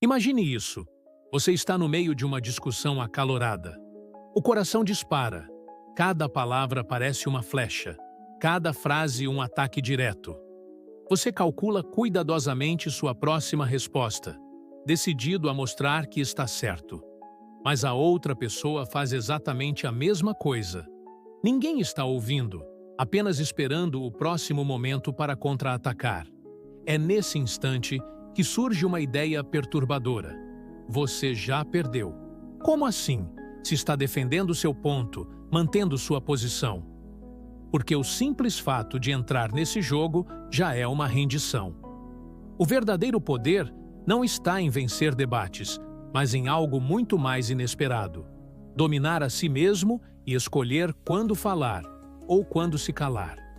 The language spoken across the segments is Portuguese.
Imagine isso. Você está no meio de uma discussão acalorada. O coração dispara. Cada palavra parece uma flecha. Cada frase um ataque direto. Você calcula cuidadosamente sua próxima resposta, decidido a mostrar que está certo. Mas a outra pessoa faz exatamente a mesma coisa. Ninguém está ouvindo, apenas esperando o próximo momento para contra-atacar. É nesse instante que surge uma ideia perturbadora. Você já perdeu. Como assim? Se está defendendo seu ponto, mantendo sua posição. Porque o simples fato de entrar nesse jogo já é uma rendição. O verdadeiro poder não está em vencer debates, mas em algo muito mais inesperado. Dominar a si mesmo e escolher quando falar ou quando se calar.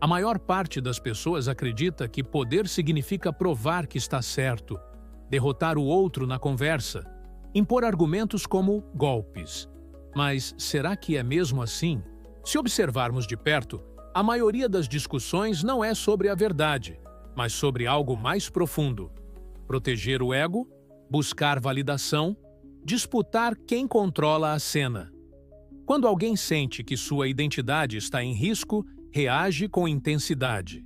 A maior parte das pessoas acredita que poder significa provar que está certo, derrotar o outro na conversa, impor argumentos como golpes. Mas será que é mesmo assim? Se observarmos de perto, a maioria das discussões não é sobre a verdade, mas sobre algo mais profundo. Proteger o ego, buscar validação, disputar quem controla a cena. Quando alguém sente que sua identidade está em risco, reage com intensidade.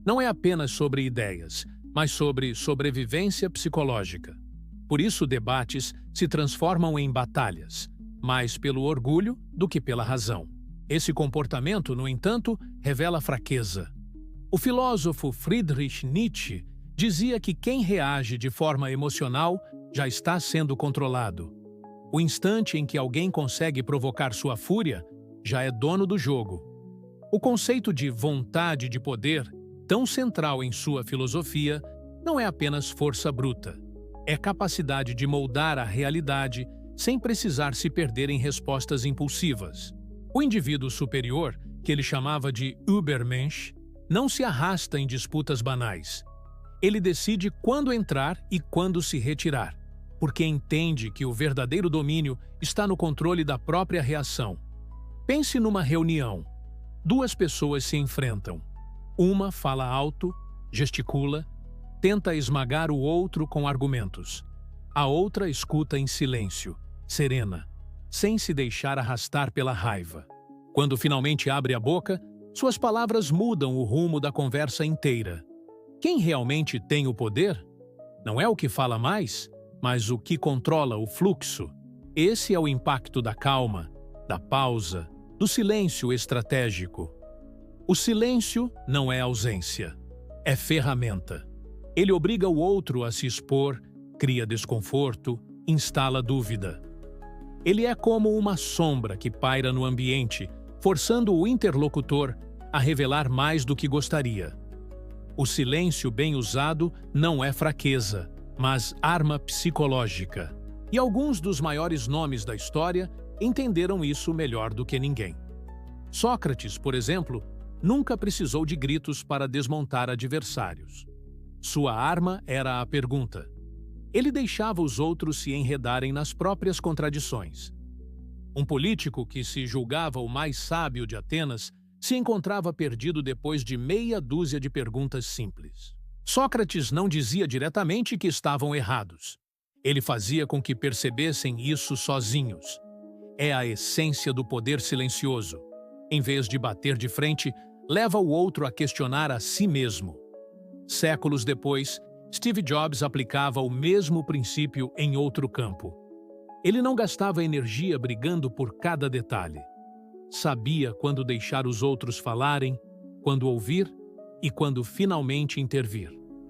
Não é apenas sobre ideias, mas sobre sobrevivência psicológica. Por isso, debates se transformam em batalhas, mais pelo orgulho do que pela razão. Esse comportamento, no entanto, revela fraqueza. O filósofo Friedrich Nietzsche dizia que quem reage de forma emocional já está sendo controlado. O instante em que alguém consegue provocar sua fúria já é dono do jogo. O conceito de vontade de poder, tão central em sua filosofia, não é apenas força bruta. É capacidade de moldar a realidade sem precisar se perder em respostas impulsivas. O indivíduo superior, que ele chamava de Übermensch, não se arrasta em disputas banais. Ele decide quando entrar e quando se retirar, porque entende que o verdadeiro domínio está no controle da própria reação. Pense numa reunião. Duas pessoas se enfrentam. Uma fala alto, gesticula, tenta esmagar o outro com argumentos. A outra escuta em silêncio, serena, sem se deixar arrastar pela raiva. Quando finalmente abre a boca, suas palavras mudam o rumo da conversa inteira. Quem realmente tem o poder? Não é o que fala mais, mas o que controla o fluxo. Esse é o impacto da calma, da pausa, do silêncio estratégico. O silêncio não é ausência, é ferramenta. Ele obriga o outro a se expor, cria desconforto, instala dúvida. Ele é como uma sombra que paira no ambiente, forçando o interlocutor a revelar mais do que gostaria. O silêncio bem usado não é fraqueza, mas arma psicológica. E alguns dos maiores nomes da história entenderam isso melhor do que ninguém. Sócrates, por exemplo, nunca precisou de gritos para desmontar adversários. Sua arma era a pergunta. Ele deixava os outros se enredarem nas próprias contradições. Um político que se julgava o mais sábio de Atenas se encontrava perdido depois de meia dúzia de perguntas simples. Sócrates não dizia diretamente que estavam errados. Ele fazia com que percebessem isso sozinhos. É a essência do poder silencioso. Em vez de bater de frente, leva o outro a questionar a si mesmo. Séculos depois, Steve Jobs aplicava o mesmo princípio em outro campo. Ele não gastava energia brigando por cada detalhe. Sabia quando deixar os outros falarem, quando ouvir e quando finalmente intervir.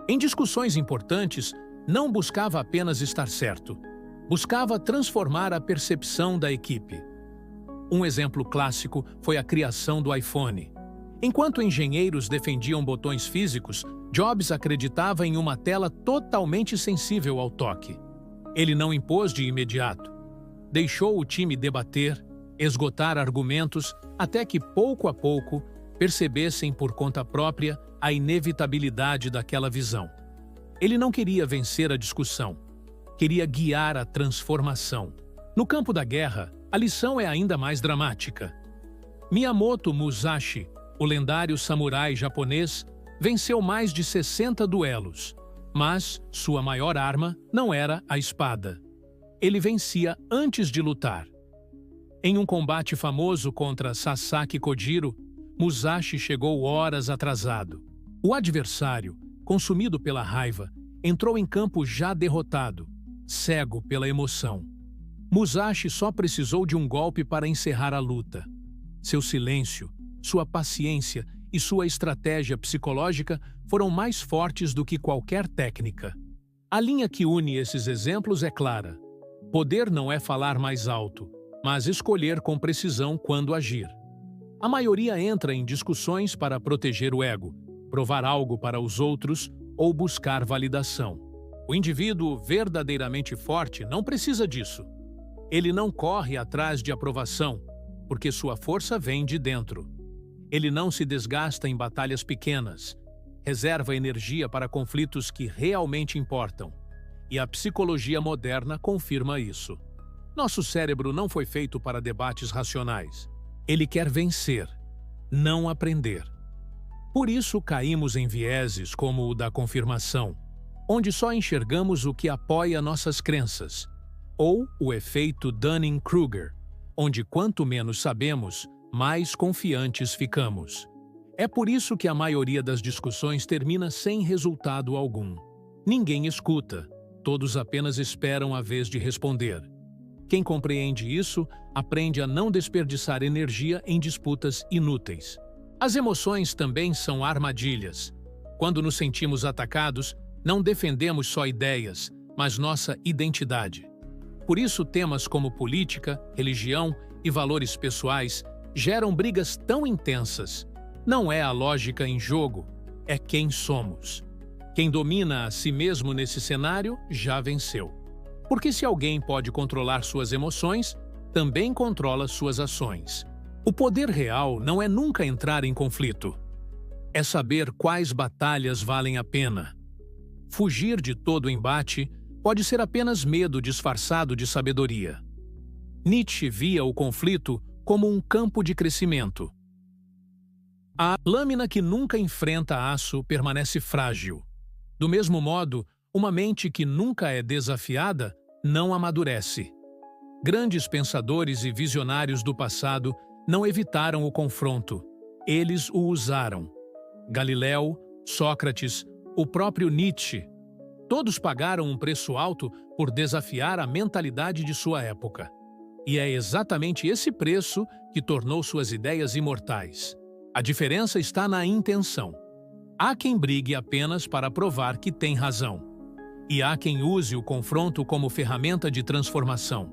Em discussões importantes, não buscava apenas estar certo. Buscava transformar a percepção da equipe. Um exemplo clássico foi a criação do iPhone. Enquanto engenheiros defendiam botões físicos, Jobs acreditava em uma tela totalmente sensível ao toque. Ele não impôs de imediato. Deixou o time debater, esgotar argumentos, até que, pouco a pouco, percebessem por conta própria a inevitabilidade daquela visão. Ele não queria vencer a discussão. Queria guiar a transformação. No campo da guerra, a lição é ainda mais dramática. Miyamoto Musashi, o lendário samurai japonês, venceu mais de 60 duelos. Mas sua maior arma não era a espada. Ele vencia antes de lutar. Em um combate famoso contra Sasaki Kojiro, Musashi chegou horas atrasado. O adversário, consumido pela raiva, entrou em campo já derrotado, cego pela emoção. Musashi só precisou de um golpe para encerrar a luta. Seu silêncio, sua paciência e sua estratégia psicológica foram mais fortes do que qualquer técnica. A linha que une esses exemplos é clara. Poder não é falar mais alto, mas escolher com precisão quando agir. A maioria entra em discussões para proteger o ego, provar algo para os outros ou buscar validação. O indivíduo verdadeiramente forte não precisa disso. Ele não corre atrás de aprovação, porque sua força vem de dentro. Ele não se desgasta em batalhas pequenas, reserva energia para conflitos que realmente importam. E a psicologia moderna confirma isso. Nosso cérebro não foi feito para debates racionais. Ele quer vencer, não aprender. Por isso caímos em vieses como o da confirmação, onde só enxergamos o que apoia nossas crenças, ou o efeito Dunning-Kruger, onde quanto menos sabemos, mais confiantes ficamos. É por isso que a maioria das discussões termina sem resultado algum. Ninguém escuta, todos apenas esperam a vez de responder. Quem compreende isso, aprende a não desperdiçar energia em disputas inúteis. As emoções também são armadilhas. Quando nos sentimos atacados, não defendemos só ideias, mas nossa identidade. Por isso, temas como política, religião e valores pessoais geram brigas tão intensas. Não é a lógica em jogo, é quem somos. Quem domina a si mesmo nesse cenário já venceu. Porque se alguém pode controlar suas emoções, também controla suas ações. O poder real não é nunca entrar em conflito. É saber quais batalhas valem a pena. Fugir de todo embate pode ser apenas medo disfarçado de sabedoria. Nietzsche via o conflito como um campo de crescimento. A lâmina que nunca enfrenta aço permanece frágil. Do mesmo modo, uma mente que nunca é desafiada não amadurece. Grandes pensadores e visionários do passado não evitaram o confronto. Eles o usaram. Galileu, Sócrates, o próprio Nietzsche. Todos pagaram um preço alto por desafiar a mentalidade de sua época. E é exatamente esse preço que tornou suas ideias imortais. A diferença está na intenção. Há quem brigue apenas para provar que tem razão. E há quem use o confronto como ferramenta de transformação.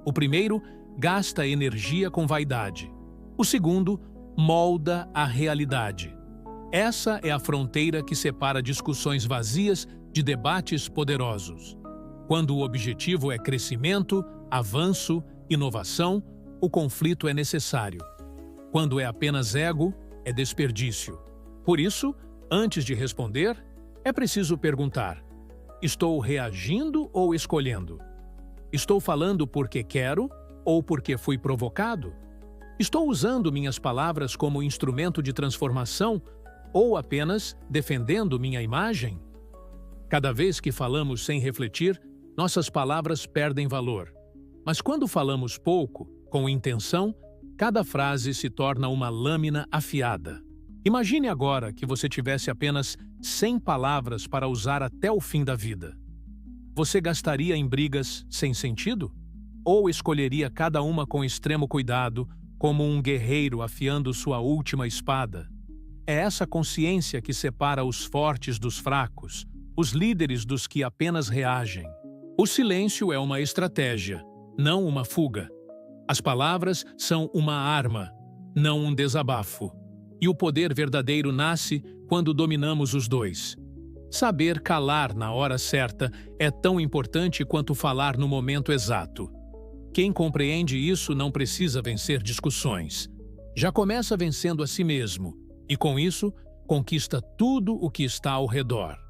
O primeiro gasta energia com vaidade. O segundo molda a realidade. Essa é a fronteira que separa discussões vazias de debates poderosos. Quando o objetivo é crescimento, avanço, inovação, o conflito é necessário. Quando é apenas ego, é desperdício. Por isso, antes de responder, é preciso perguntar: estou reagindo ou escolhendo? Estou falando porque quero ou porque fui provocado? Estou usando minhas palavras como instrumento de transformação ou apenas defendendo minha imagem? Cada vez que falamos sem refletir, nossas palavras perdem valor. Mas quando falamos pouco, com intenção, cada frase se torna uma lâmina afiada. Imagine agora que você tivesse apenas 100 palavras para usar até o fim da vida. Você gastaria em brigas sem sentido? Ou escolheria cada uma com extremo cuidado, como um guerreiro afiando sua última espada? É essa consciência que separa os fortes dos fracos, os líderes dos que apenas reagem. O silêncio é uma estratégia, não uma fuga. As palavras são uma arma, não um desabafo. E o poder verdadeiro nasce quando dominamos os dois. Saber calar na hora certa é tão importante quanto falar no momento exato. Quem compreende isso não precisa vencer discussões. Já começa vencendo a si mesmo, e com isso, conquista tudo o que está ao redor.